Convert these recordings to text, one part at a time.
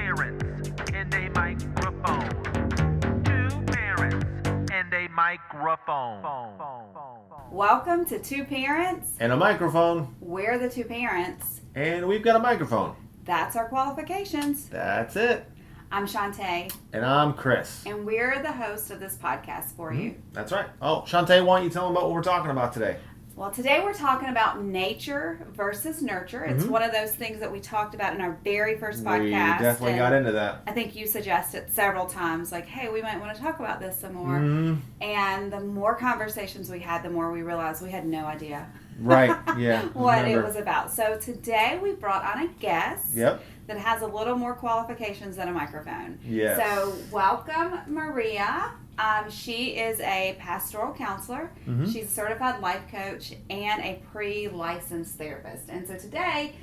parents and a microphone. Two parents and a microphone. Welcome to Two Parents. And a microphone. We're the two parents. And we've got a microphone. That's our qualifications. That's it. I'm Shante. And I'm Chris. And we're the host of this podcast for you. That's right. Oh, Shante, why don't you tell them about what we're talking about today? Well, today we're talking about nature versus nurture. It's one of those things that we talked about in our very first podcast. We definitely got into that. I think you suggested several times, like, hey, we might want to talk about this some more. And the more conversations we had, the more we realized we had no idea. Right, yeah. what it was about. So today we brought on a guest Yep. that has a little more qualifications than a microphone. Yes. So welcome, Maria. She is a pastoral counselor. She's a certified life coach and a pre-licensed therapist. And so today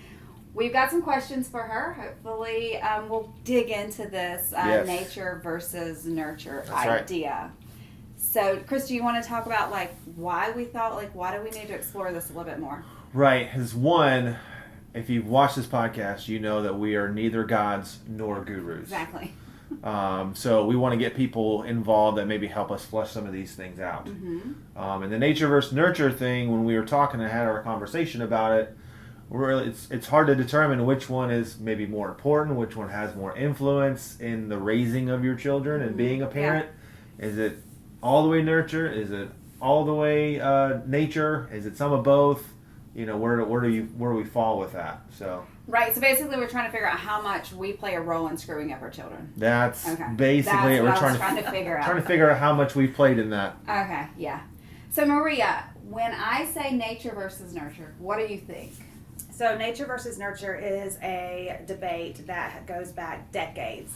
we've got some questions for her. Hopefully we'll dig into this nature versus nurture idea. Right. So, Chris, do you want to talk about, why we thought, why do we need to explore this a little bit more? Right. As one, if you've watched this podcast, you know that we are neither gods nor gurus. Exactly. So we want to get people involved that maybe help us flesh some of these things out. And the nature versus nurture thing, when we were talking and had our conversation about it, it's hard to determine which one is maybe more important, which one has more influence in the raising of your children and being a parent. Yeah. Is it all the way nurture? Is it all the way nature? Is it some of both? You know, where do we fall with that? So right. So basically, we're trying to figure out how much we play a role in screwing up our children. That's basically what we're trying to figure out. Trying to figure out how much we've played in that. Okay. Yeah. So Maria, when I say nature versus nurture, what do you think? So nature versus nurture is a debate that goes back decades.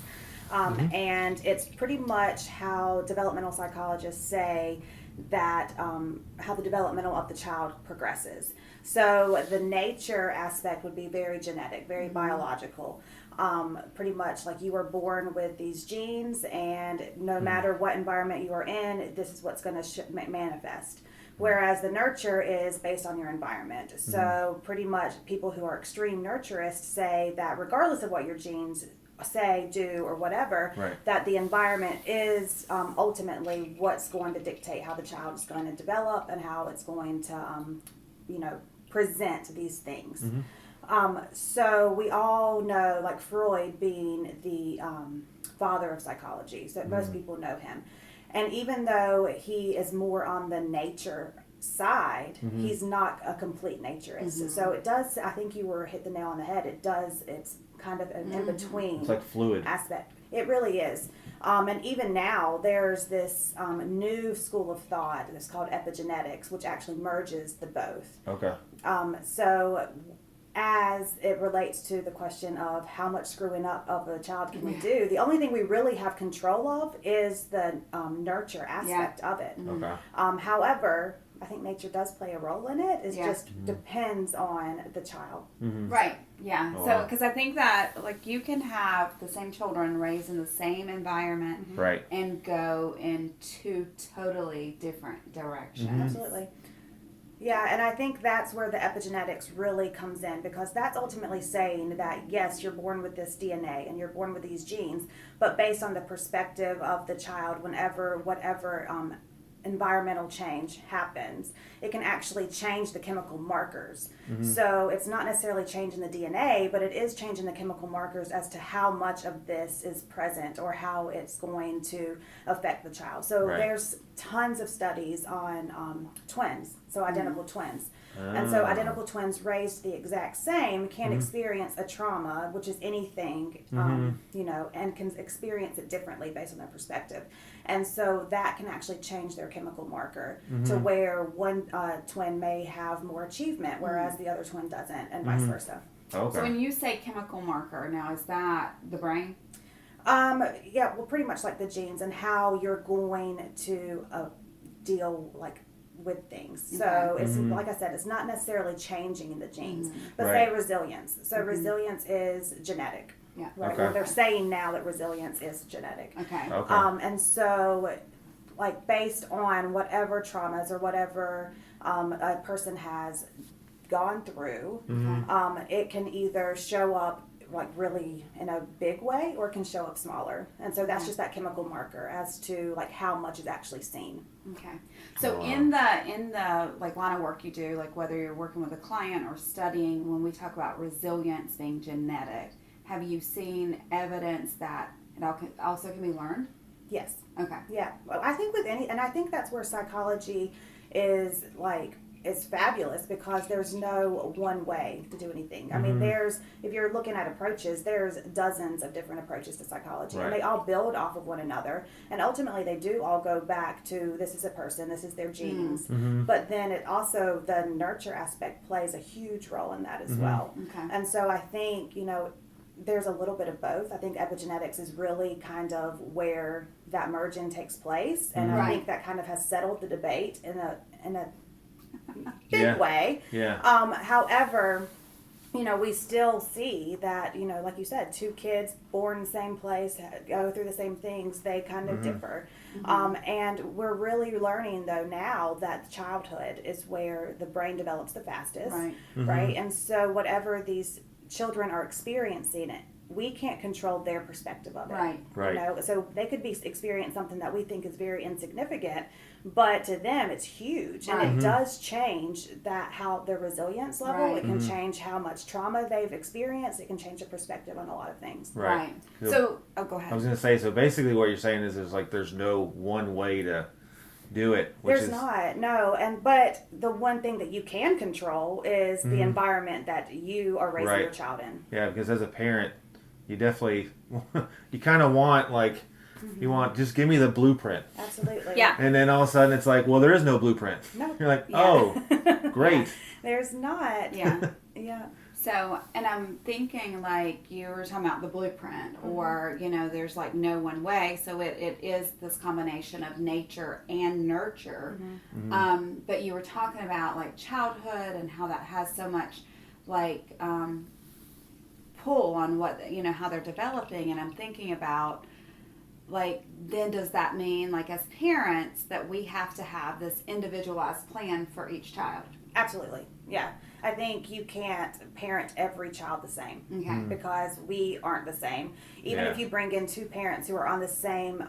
And it's pretty much how developmental psychologists say that how the developmental of the child progresses. So the nature aspect would be very genetic, very biological. Pretty much like you were born with these genes, and no matter what environment you are in, this is what's going to manifest. Whereas the nurture is based on your environment. So pretty much people who are extreme nurturists say that regardless of what your genes say, do, or whatever, that the environment is ultimately what's going to dictate how the child is going to develop and how it's going to, present these things. So we all know, like Freud being the father of psychology, so most people know him. And even though he is more on the nature side, he's not a complete naturist. So it does, I think you hit the nail on the head, it's kind of an in-between. It's like fluid aspect. It really is. And even now, there's this new school of thought that's called epigenetics, which actually merges the both. Okay. So as it relates to the question of how much screwing up of a child can we do, the only thing we really have control of is the nurture aspect of it. Okay. However, I think nature does play a role in it. It just depends on the child. Right. Yeah. So, because I think that you can have the same children raised in the same environment, and go in two totally different directions. Absolutely. Yeah, and I think that's where the epigenetics really comes in, because that's ultimately saying that, yes, you're born with this DNA and you're born with these genes, but based on the perspective of the child, whatever environmental change happens, it can actually change the chemical markers. So it's not necessarily changing the DNA, but it is changing the chemical markers as to how much of this is present or how it's going to affect the child. So there's tons of studies on twins, so identical twins. And so identical twins raised the exact same can experience a trauma, which is anything, and can experience it differently based on their perspective. And so that can actually change their chemical marker to where one twin may have more achievement, whereas the other twin doesn't, and vice versa. Okay. So when you say chemical marker, now is that the brain? Yeah, well, pretty much like the genes and how you're going to deal with things. So it's like I said, it's not necessarily changing in the genes, but say resilience. So resilience is genetic. Yeah. Right. Okay. Well, they're saying now that resilience is genetic. Okay. And so based on whatever traumas or whatever a person has gone through, it can either show up like really in a big way, or it can show up smaller. And so that's just that chemical marker as to like how much is actually seen. Okay. So in the like line of work you do, like whether you're working with a client or studying, when we talk about resilience being genetic, have you seen evidence that it also can be learned? Yes. Okay. Yeah. Well, I think with and I think that's where psychology is fabulous, because there's no one way to do anything. I mean, if you're looking at approaches, there's dozens of different approaches to psychology, and they all build off of one another, and ultimately they do all go back to this is a person, this is their genes, but then it also, the nurture aspect plays a huge role in that as well. Okay. And so I think, there's a little bit of both. I think epigenetics is really kind of where that merging takes place, and I think that kind of has settled the debate in a big way. Yeah. However, we still see that, like you said, two kids born in the same place, go through the same things, they kind of differ. And we're really learning, though, now that childhood is where the brain develops the fastest, right? And so whatever these children are experiencing, we can't control their perspective of it. Right. So they could be experiencing something that we think is very insignificant, but to them it's huge, and it does change how their resilience level. It can change how much trauma they've experienced. It can change their perspective on a lot of things. Right. So go ahead. I was going to say, so basically what you're saying is like there's no one way to do it. There's not, no. But the one thing that you can control is the environment that you are raising your child in. Yeah, because as a parent, you definitely, you kind of want you want, just give me the blueprint. Absolutely. Yeah. And then all of a sudden it's like, well, there is no blueprint. No. You're like, oh, great. There's not. Yeah. Yeah. So, and I'm thinking like you were talking about the blueprint, or, there's like no one way. So it is this combination of nature and nurture. But you were talking about like childhood and how that has so much like pull on what, how they're developing. And I'm thinking about like, then does that mean like as parents that we have to have this individualized plan for each child? Absolutely. Yeah. I think you can't parent every child the same, because we aren't the same. Even if you bring in two parents who are on the same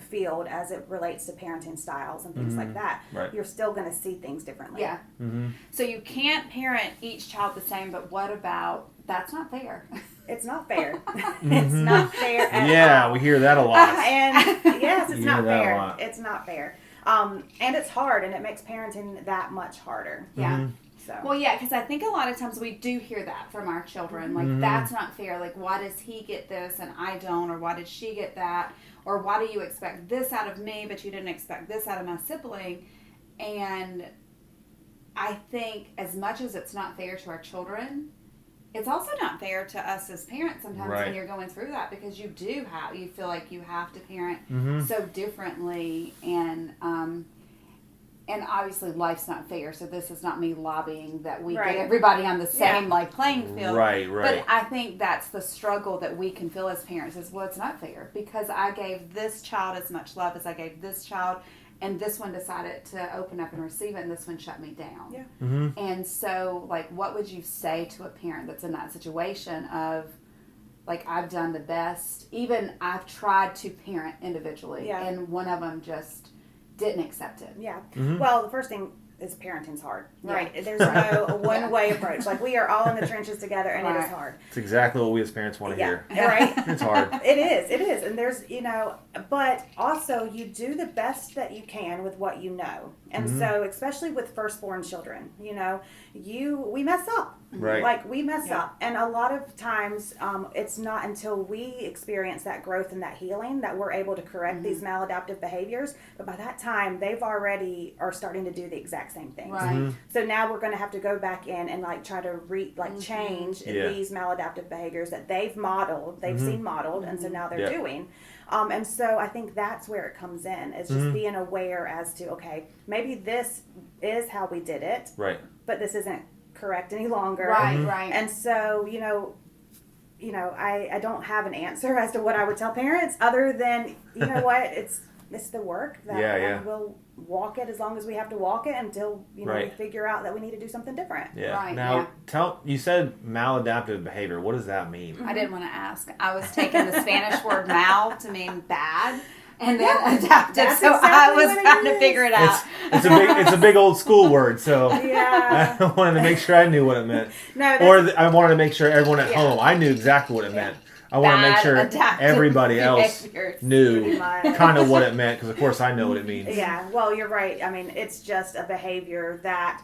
field as it relates to parenting styles and things like that, you're still going to see things differently. Yeah. So you can't parent each child the same, but what about, that's not fair. It's not fair. It's not fair at all. Yeah, we hear that a lot. And yes, it's not that a fair. lot. It's not fair. And it's hard, and it makes parenting that much harder. Yeah. So. Well, yeah, because I think a lot of times we do hear that from our children. Like, that's not fair. Like, why does he get this and I don't? Or why did she get that? Or why do you expect this out of me, but you didn't expect this out of my sibling? And I think as much as it's not fair to our children, it's also not fair to us as parents sometimes when you're going through that, because you feel like you have to parent so differently, and obviously life's not fair, so this is not me lobbying that we get everybody on the same like playing field. Right. But I think that's the struggle that we can feel as parents is, well, it's not fair because I gave this child as much love as I gave this child, and this one decided to open up and receive it, and this one shut me down. Yeah. And so, like, what would you say to a parent that's in that situation of, like, I've done the best, even I've tried to parent individually, and one of them just didn't accept it. Yeah. Well, the first thing is parenting's hard. Right. There's no one-way approach. Like, we are all in the trenches together, and it is hard. It's exactly what we as parents want to hear. Right. It's hard. It is. And there's, but also you do the best that you can with what you know. And so, especially with firstborn children, we mess up. Right. Like, we mess up. And a lot of times, it's not until we experience that growth and that healing that we're able to correct these maladaptive behaviors. But by that time, they've already are starting to do the exact same things. Right. So now we're going to have to go back in and like try to change these maladaptive behaviors that they've modeled, they've seen modeled, and so now they're doing. And so I think that's where it comes in. It's just being aware as to, okay, maybe this is how we did it, but this isn't correct any longer. Right. And so, I don't have an answer as to what I would tell parents other than, what, it's the work that Yeah. we'll walk it as long as we have to walk it until we Right. figure out that we need to do something different. Yeah. Right, Now, you said maladaptive behavior. What does that mean? I didn't want to ask. I was taking the Spanish word mal to mean bad, and then adaptive. That's So I exactly was what it trying to is. figure it out. It's a big old school word, so Yeah. I wanted to make sure I knew what it meant. No, I wanted to make sure everyone at home, I knew exactly what it meant. I want to make Bad sure adaptive everybody else behaviors. knew Pretty much. kind of what it meant, because of course I know what it means. Yeah, well, you're right. I mean, it's just a behavior that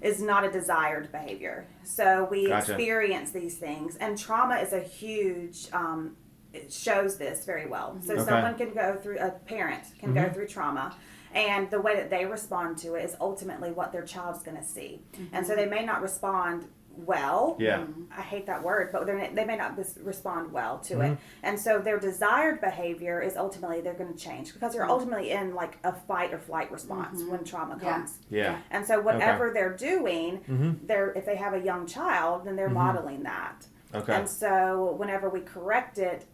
is not a desired behavior. So we Gotcha. experience these things, and trauma is a huge. It shows this very well. So Okay. someone can go through, a parent can go through trauma, and the way that they respond to it is ultimately what their child's going to see. And so they may not respond well. Yeah. I hate that word, but they may not respond well to it. And so their desired behavior is ultimately they're going to change because they're ultimately in like a fight or flight response when trauma Yeah. comes. Yeah. And so whatever they're doing, if they have a young child, then they're modeling that. Okay. And so whenever we correct it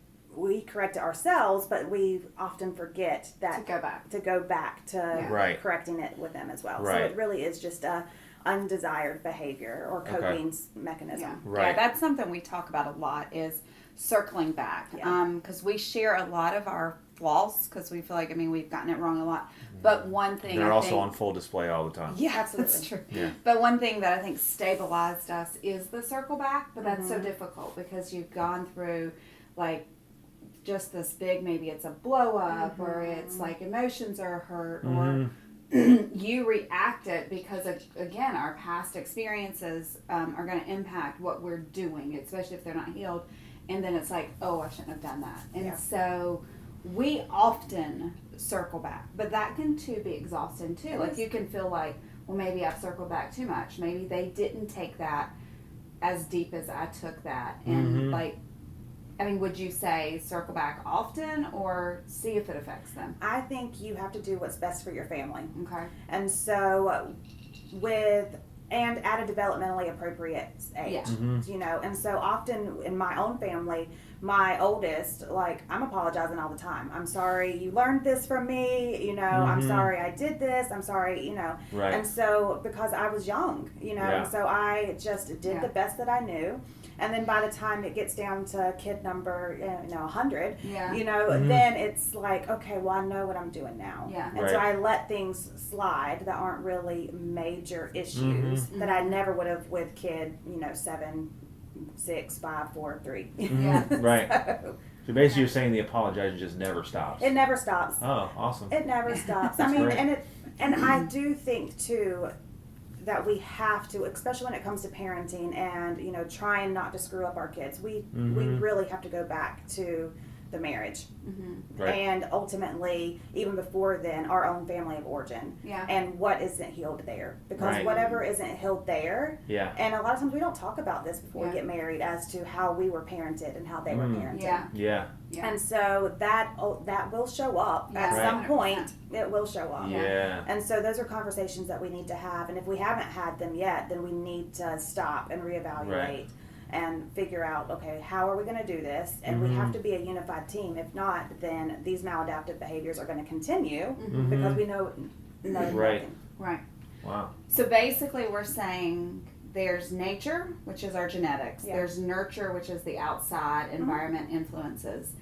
ourselves, but we often forget that To go back. to Right. correcting it with them as well. So Right. it really is just a undesired behavior or coping mechanism. Yeah. Right. Yeah, that's something we talk about a lot is circling back. Yeah. Because we share a lot of our flaws because we feel like, we've gotten it wrong a lot. But one thing They're I also think, on full display all the time. yeah, Absolutely. that's true. Yeah. But one thing that I think stabilized us is the circle back, but that's so difficult because you've gone through like just this big, maybe it's a blow up or it's like emotions are hurt or you reacted because of, again, our past experiences are going to impact what we're doing, especially if they're not healed. And then it's like, oh, I shouldn't have done that. And so we often circle back, but that can too be exhausting too. Like you can feel like, well, maybe I've circled back too much. Maybe they didn't take that as deep as I took that. And like, would you say circle back often or see if it affects them? I think you have to do what's best for your family. Okay. And so and at a developmentally appropriate age, and so often in my own family, my oldest, like, I'm apologizing all the time. I'm sorry you learned this from me, I'm sorry I did this, I'm sorry, Right. And so, because I was young, and so I just did the best that I knew. And then by the time it gets down to kid number, 100, then it's like, okay, well, I know what I'm doing now. Yeah. And so I let things slide that aren't really major issues that I never would have with kid, 7, 6, 5, 4, 3. Yeah. Right. So, So basically you're saying the apologizing just never stops. it never stops. Oh, awesome. It never stops. That's great. and I do think too that we have to, especially when it comes to parenting and trying not to screw up our kids. We really have to go back to the marriage, Right. and ultimately, even before then, our own family of origin, Yeah. and what isn't healed there, because Right. whatever isn't healed there, Yeah. and a lot of times we don't talk about this before we Yeah. get married as to how we were parented and how they were parented. Yeah. Yeah. Yeah. And so that will show up at Yeah. some Right. point. It will show up. Yeah. And so those are conversations that we need to have. And if we haven't had them yet, then we need to stop and reevaluate Right. and figure out, okay, how are we going to do this? And we have to be a unified team. If not, then these maladaptive behaviors are going to continue because we know Right. nothing. Right. Wow. So basically, we're saying there's nature, which is our genetics. Yeah. There's nurture, which is the outside environment influences.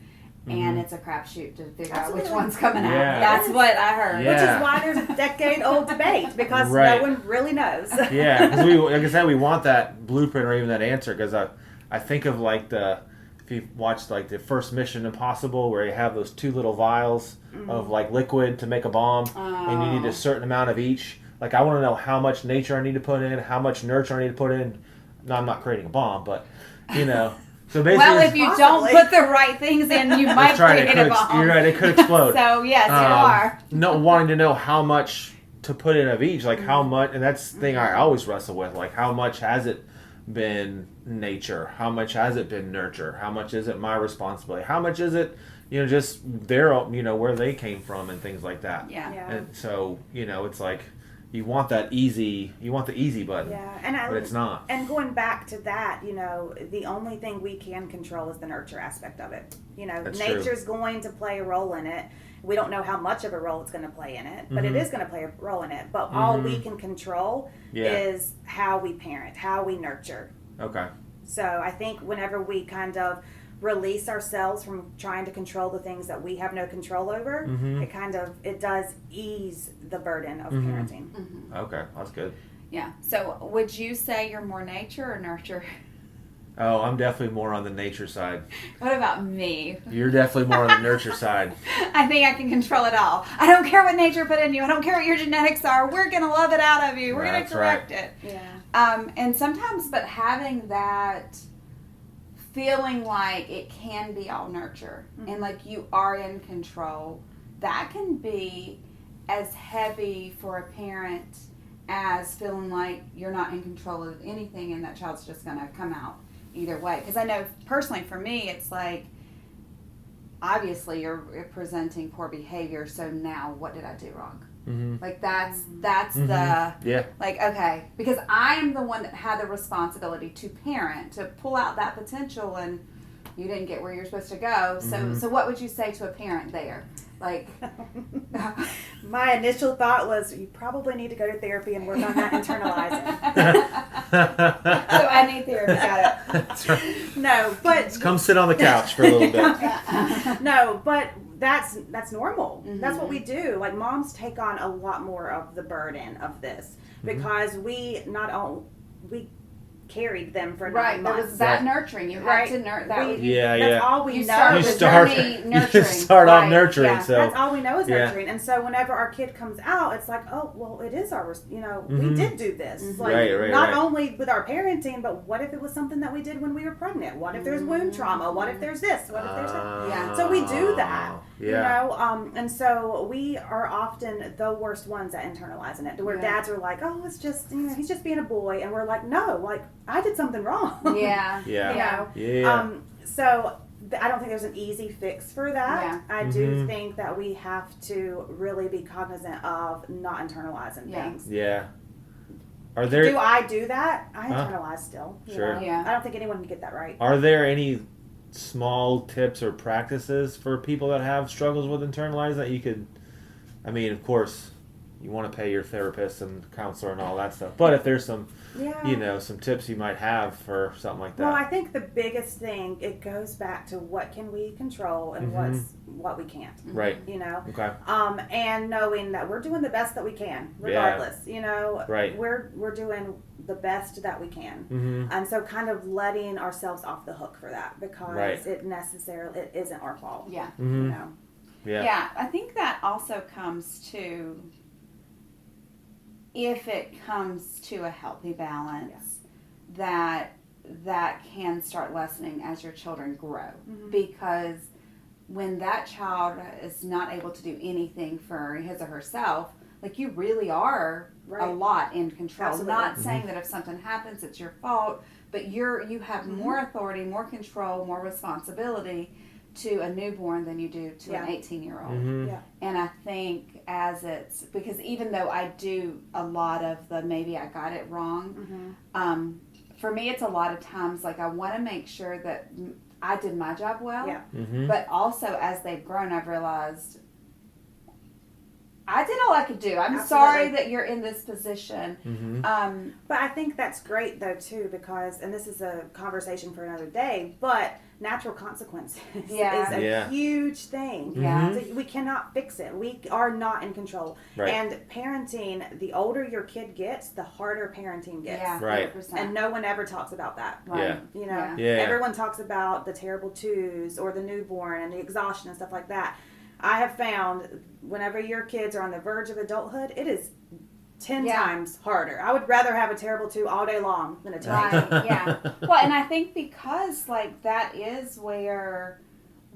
And it's a crapshoot to figure out which Absolutely. one's coming out. Yeah. That's what I heard. Yeah. Which is why there's a decade-old debate, because Right. no one really knows. Yeah, because like I said, we want that blueprint or even that answer. Because I think of like if you watched like the first Mission Impossible, where you have those 2 little vials of like liquid to make a bomb, and you need a certain amount of each. Like I want to know how much nature I need to put in, how much nurture I need to put in. No, I'm not creating a bomb, but So basically, Well, if you don't Possibly. put the right things in, you might that's right. create a bomb. You're right. It could explode. So yes, you are. No, wanting to know how much to put in of each, like how much, and that's the thing I always wrestle with. Like how much has it been nature? How much has it been nurture? How much is it my responsibility? How much is it, just their, where they came from and things like that. Yeah. Yeah. And so, it's like, you want the easy button. Yeah, but it's not. And going back to that, the only thing we can control is the nurture aspect of it. That's Nature's true. going to play a role in it. We don't know how much of a role it's going to play in it, but it is going to play a role in it. But all we can control is how we parent, how we nurture. Okay. So I think whenever we kind of release ourselves from trying to control the things that we have no control over, it does ease the burden of parenting. Okay, that's good. Yeah. So would you say you're more nature or nurture? Oh, I'm definitely more on the nature side. What about me? You're definitely more on the nurture side. I think I can control it all. I don't care what nature put in you. I don't care what your genetics are. We're going to love it out of you. We're going to correct it. Yeah. And sometimes, but having that feeling like it can be all nurture and like you are in control, that can be as heavy for a parent as feeling like you're not in control of anything and that child's just going to come out either way. Because I know personally for me, it's like, obviously you're presenting poor behavior, so now what did I do wrong? Like that's the like, okay, because I'm the one that had the responsibility to parent, to pull out that potential, and you didn't get where you're supposed to go. So what would you say to a parent there? Like, my initial thought was you probably need to go to therapy and work on that internalizing. So I need therapy. Got it. That's right. No, but Let's come sit on the couch for a little bit. No, but that's normal. That's what we do. Like moms take on a lot more of the burden of this because we carried them for 9 months. There was that nurturing. You had to nurture. That's all we know. You start off nurturing. Yeah, so that's all we know is nurturing. And so whenever our kid comes out, it's like, oh, well, it is our, we did do this. Like, not only with our parenting, but what if it was something that we did when we were pregnant? What if there's wound trauma? What if there's this? What if there's that? Yeah. So we do that. And so we are often the worst ones at internalizing it. Where dads are like, oh, it's just, he's just being a boy. And we're like, no, like, I did something wrong. So I don't think there's an easy fix for that. I do think that we have to really be cognizant of not internalizing things. Yeah. Are there? Do I do that? I internalize still. Sure. Yeah. I don't think anyone can get that right. Are there any small tips or practices for people that have struggles with internalizing that you could? I mean, of course, you want to pay your therapist and counselor and all that stuff. But if there's some, some tips you might have for something like that. Well, I think the biggest thing, it goes back to what can we control and what we can't. Right. Okay. And knowing that we're doing the best that we can, regardless. Right. We're doing the best that we can. And so kind of letting ourselves off the hook for that because it isn't our fault. Yeah. Yeah, I think that also comes to, if it comes to a healthy balance, that can start lessening as your children grow. Because when that child is not able to do anything for his or herself, like you really are a lot in control. Absolutely. Not saying that if something happens, it's your fault, but you have more authority, more control, more responsibility to a newborn than you do to an 18-year-old. And I think because even though I do a lot of the maybe I got it wrong, for me it's a lot of times like I want to make sure that I did my job well, but also as they've grown I've realized I did all I could do. I'm sorry that you're in this position. But I think that's great though too because, and this is a conversation for another day, but natural consequences is a huge thing. So we cannot fix it. We are not in control. And parenting, the older your kid gets, the harder parenting gets. 100%. And no one ever talks about that. Everyone talks about the terrible twos or the newborn and the exhaustion and stuff like that. I have found whenever your kids are on the verge of adulthood, it is 10 times harder. I would rather have a terrible 2 all day long than a teenager. Well, and I think because like that is where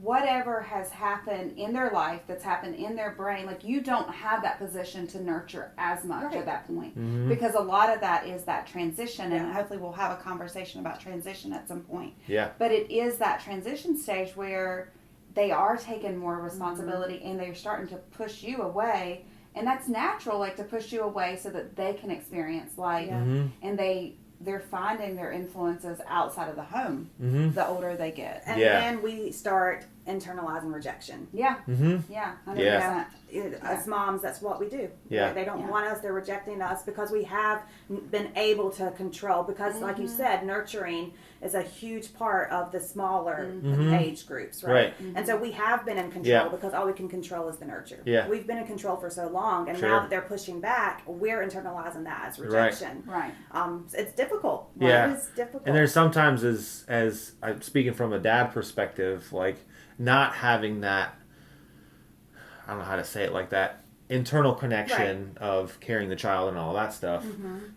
whatever has happened in their life that's happened in their brain, like you don't have that position to nurture as much at that point because a lot of that is that transition and hopefully we'll have a conversation about transition at some point. But it is that transition stage where they are taking more responsibility and they're starting to push you away And that's natural, like to push you away so that they can experience life. Mm-hmm. And they're finding their influences outside of the home Mm-hmm. the older they get. And Yeah. then we start internalizing rejection. Yeah. Mm-hmm. Yeah. 100%. Yeah. As moms, that's what we do. Yeah. They don't Yeah. want us. They're rejecting us because we have been able to control. Because, like you said, nurturing is a huge part of the smaller age groups, right? Right. And so we have been in control Yeah. because all we can control is the nurture. Yeah. We've been in control for so long, and Sure. now that they're pushing back, we're internalizing that as rejection. Right. It's difficult. Yeah. It is difficult. And there's sometimes as I'm speaking from a dad perspective, like not having that, I don't know how to say it, like that internal connection of carrying the child and all that stuff.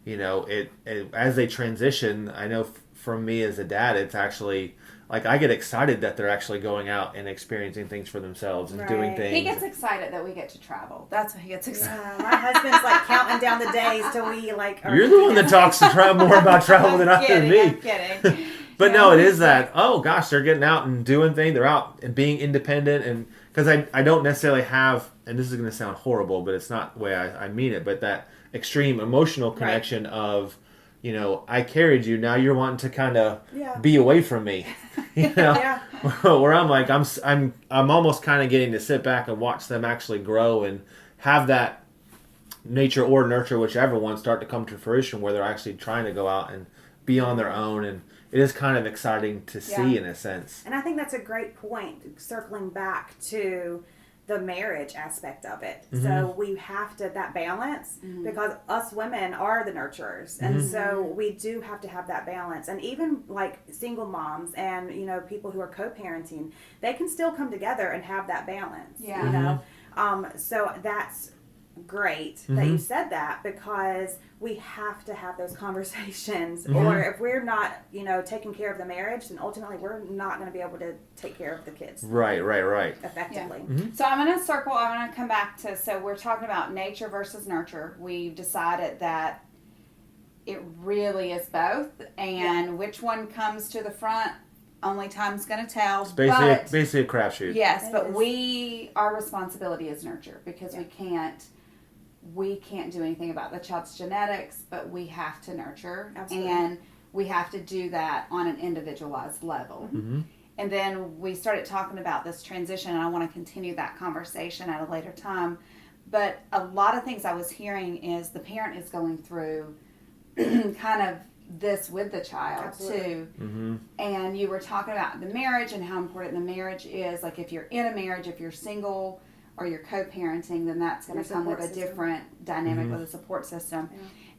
You know, it as they transition, I know from me as a dad, it's actually like I get excited that they're actually going out and experiencing things for themselves and doing Right. things. He gets excited that we get to travel. That's what he gets excited. My husband's like counting down the days till we like. Are, You're the one that talks more about travel than I do. I'm Me. kidding. But no, it is that, oh gosh, they're getting out and doing things. They're out and being independent. And because I don't necessarily have, and this is going to sound horrible, but it's not the way I mean it, but that extreme emotional connection of, you know, I carried you. Now you're wanting to kind of Yeah. be away from me. You know, Yeah. where I'm like, I'm almost kind of getting to sit back and watch them actually grow and have that nature or nurture, whichever one, start to come to fruition where they're actually trying to go out and be on their own. And it is kind of exciting to see in a sense. And I think that's a great point, circling back to the marriage aspect of it. So we have to, that balance, because us women are the nurturers. And so we do have to have that balance. And even like single moms and, you know, people who are co-parenting, they can still come together and have that balance. Yeah. You know? So that's great that you said that, because we have to have those conversations, or if we're not, you know, taking care of the marriage, then ultimately we're not going to be able to take care of the kids Right. effectively. So I'm going to come back to, so we're talking about nature versus nurture. We've decided that it really is both, and which one comes to the front, only time's going to tell. It's but, basically a crapshoot. yes, It but is. our responsibility is nurture, because we can't do anything about the child's genetics, but we have to nurture. Absolutely. And we have to do that on an individualized level. And then we started talking about this transition, and I want to continue that conversation at a later time. But a lot of things I was hearing is the parent is going through kind of this with the child Absolutely. too. And you were talking about the marriage and how important the marriage is. Like if you're in a marriage, if you're single or you're co-parenting, then that's going to come with a different dynamic with a support system.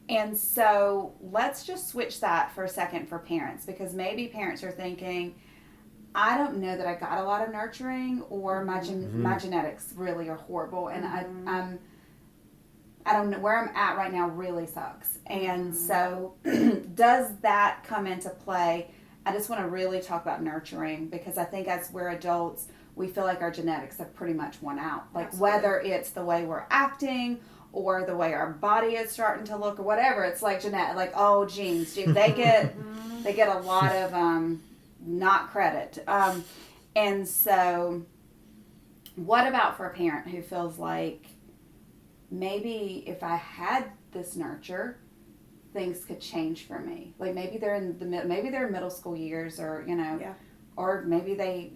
And so let's just switch that for a second for parents, because maybe parents are thinking, I don't know that I got a lot of nurturing, or my genetics really are horrible, and I don't know where I'm at right now really sucks. And so does that come into play? I just want to really talk about nurturing, because I think as we're adults, we feel like our genetics have pretty much won out. Like whether it's the way we're acting or the way our body is starting to look or whatever, it's like genetic, like, oh, genes, they get a lot of not credit. And so what about for a parent who feels like maybe if I had this nurture, things could change for me? Like maybe they're in middle school years, or or maybe they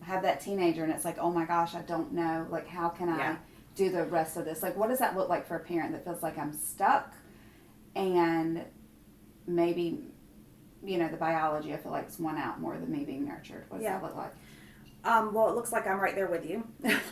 have that teenager and it's like, oh my gosh, I don't know, like how can I do the rest of this? Like what does that look like for a parent that feels like I'm stuck, and maybe the biology I feel like is won out more than me being nurtured? What does that look like? Well, it looks like I'm right there with you.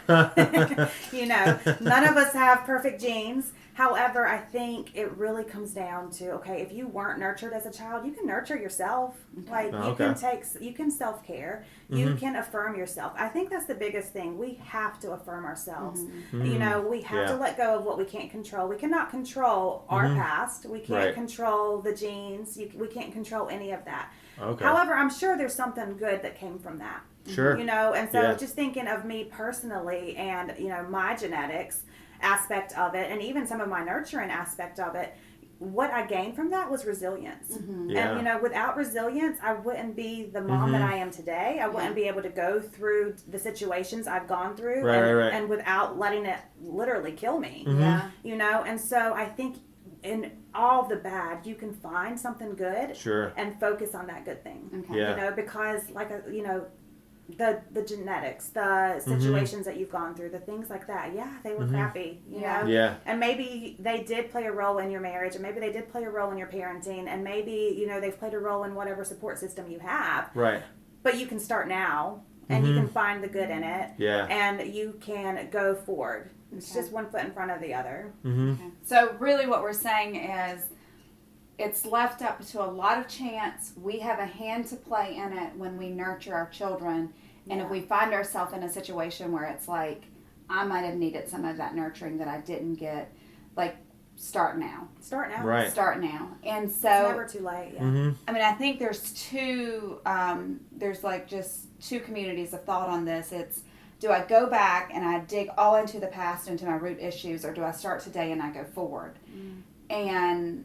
None of us have perfect genes. However, I think it really comes down to, okay, if you weren't nurtured as a child, you can nurture yourself. Like you can self-care. You can affirm yourself. I think that's the biggest thing. We have to affirm ourselves. We have to let go of what we can't control. We cannot control our past. We can't control the genes. We can't control any of that. Okay. However, I'm sure there's something good that came from that. Sure. And so just thinking of me personally and, my genetics aspect of it, and even some of my nurturing aspect of it, what I gained from that was resilience. Yeah. And, without resilience, I wouldn't be the mom that I am today. I wouldn't be able to go through the situations I've gone through Right. and without letting it literally kill me. Yeah. And so I think in all the bad, you can find something good Sure. and focus on that good thing. Okay. Yeah. Because the genetics, the situations that you've gone through, the things like that, they were crappy, you know? Yeah. And maybe they did play a role in your marriage, and maybe they did play a role in your parenting, and maybe, they've played a role in whatever support system you have. Right. But you can start now, and you can find the good in it, Yeah. and you can go forward. It's just one foot in front of the other. Okay. So really what we're saying is it's left up to a lot of chance. We have a hand to play in it when we nurture our children. And if we find ourselves in a situation where it's like, I might have needed some of that nurturing that I didn't get, like, start now. Start now. Right. Start now. And so, It's never too late. Yeah. I mean, I think there's there's like just two communities of thought on this. It's, do I go back and I dig all into the past, into my root issues, or do I start today and I go forward? And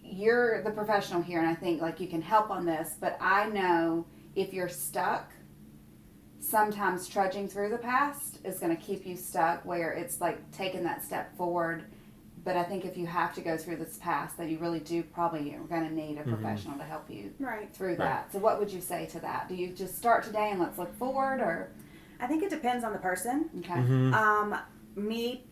you're the professional here, and I think like you can help on this, but I know if you're stuck, sometimes trudging through the past is going to keep you stuck, where it's like taking that step forward. But I think if you have to go through this past, that you really do probably are going to need a professional to help you through that. So what would you say to that? Do you just start today and let's look forward, or? I think it depends on the person. Okay. Me,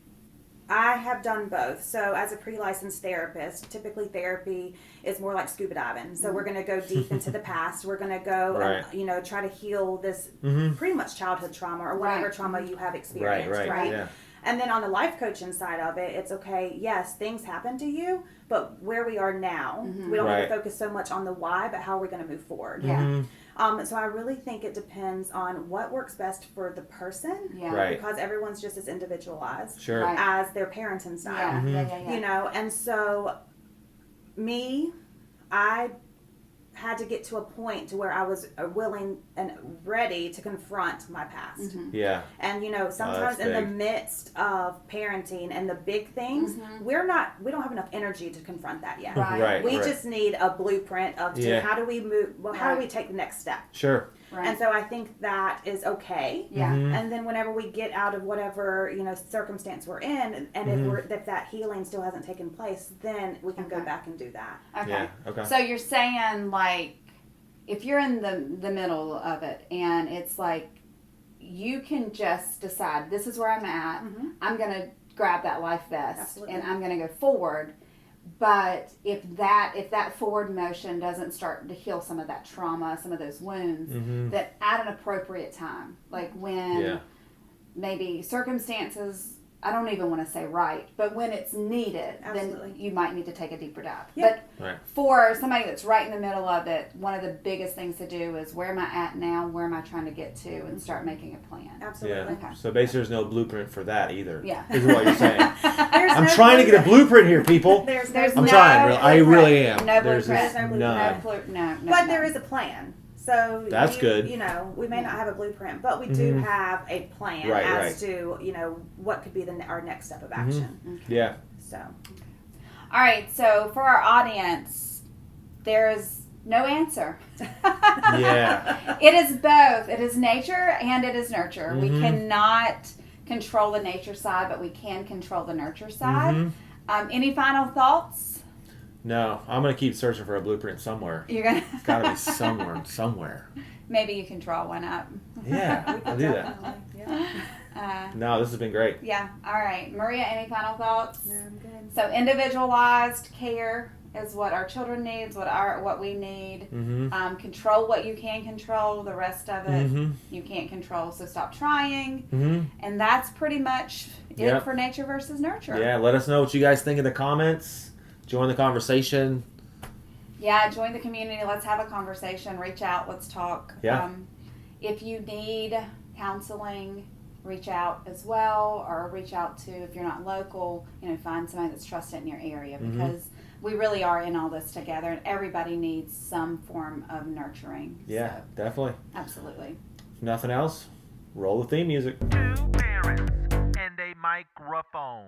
I have done both. So as a pre-licensed therapist, typically therapy is more like scuba diving. So we're going to go deep into the past. We're going to go, and, try to heal this pretty much childhood trauma or whatever trauma you have experienced, right? Yeah. And then on the life coaching side of it, it's okay, yes, things happen to you, but where we are now, we don't need to focus so much on the why, but how we're going to move forward. Yeah. So I really think it depends on what works best for the person, because everyone's just as individualized as their parenting style. And so me, I had to get to a point to where I was willing and ready to confront my past. Yeah. And sometimes in the midst of parenting and the big things, we don't have enough energy to confront that yet. We just need a blueprint of how do we move, how do we take the next step? Sure. And so I think that is okay. And then whenever we get out of whatever circumstance we're in, and if that healing still hasn't taken place, then we can go back and do that. Okay. Yeah. Okay. So you're saying, like, if you're in the middle of it and it's like you can just decide, this is where I'm at, I'm going to grab that life vest and I'm going to go forward. But if that forward motion doesn't start to heal some of that trauma, some of those wounds, that at an appropriate time, like when maybe circumstances, I don't even want to say right, but when it's needed, then you might need to take a deeper dive. But for somebody that's right in the middle of it, one of the biggest things to do is, where am I at now? Where am I trying to get to? And start making a plan. Absolutely. Yeah. Okay. So basically, there's no blueprint for that either. Yeah. Is what you're saying. I'm no trying to get a blueprint here, people. There's I'm no trying. Really. I really am. No There's blueprint. just No. But there is a plan. So that's good. We may not have a blueprint, but we do have a plan to what could be our next step of action. Yeah. So. All right. So for our audience, there is no answer. Yeah. It is both. It is nature and it is nurture. We cannot control the nature side, but we can control the nurture side. Any final thoughts? No, I'm gonna keep searching for a blueprint somewhere. You're gonna. It's gotta be somewhere. Maybe you can draw one up. Yeah, I'll do that. No, this has been great. Yeah. All right, Maria. Any final thoughts? No, I'm good. So individualized care is what our children needs. What we need. Control what you can control. The rest of it you can't control. So stop trying. And that's pretty much it for nature versus nurture. Yeah. Let us know what you guys think in the comments. Join the conversation. Yeah, join the community. Let's have a conversation. Reach out. Let's talk. Yeah. If you need counseling, reach out as well, or reach out to, if you're not local, find somebody that's trusted in your area, because we really are in all this together, and everybody needs some form of nurturing. Yeah, so, definitely. Absolutely. If nothing else, roll the theme music. Two parents and a microphone.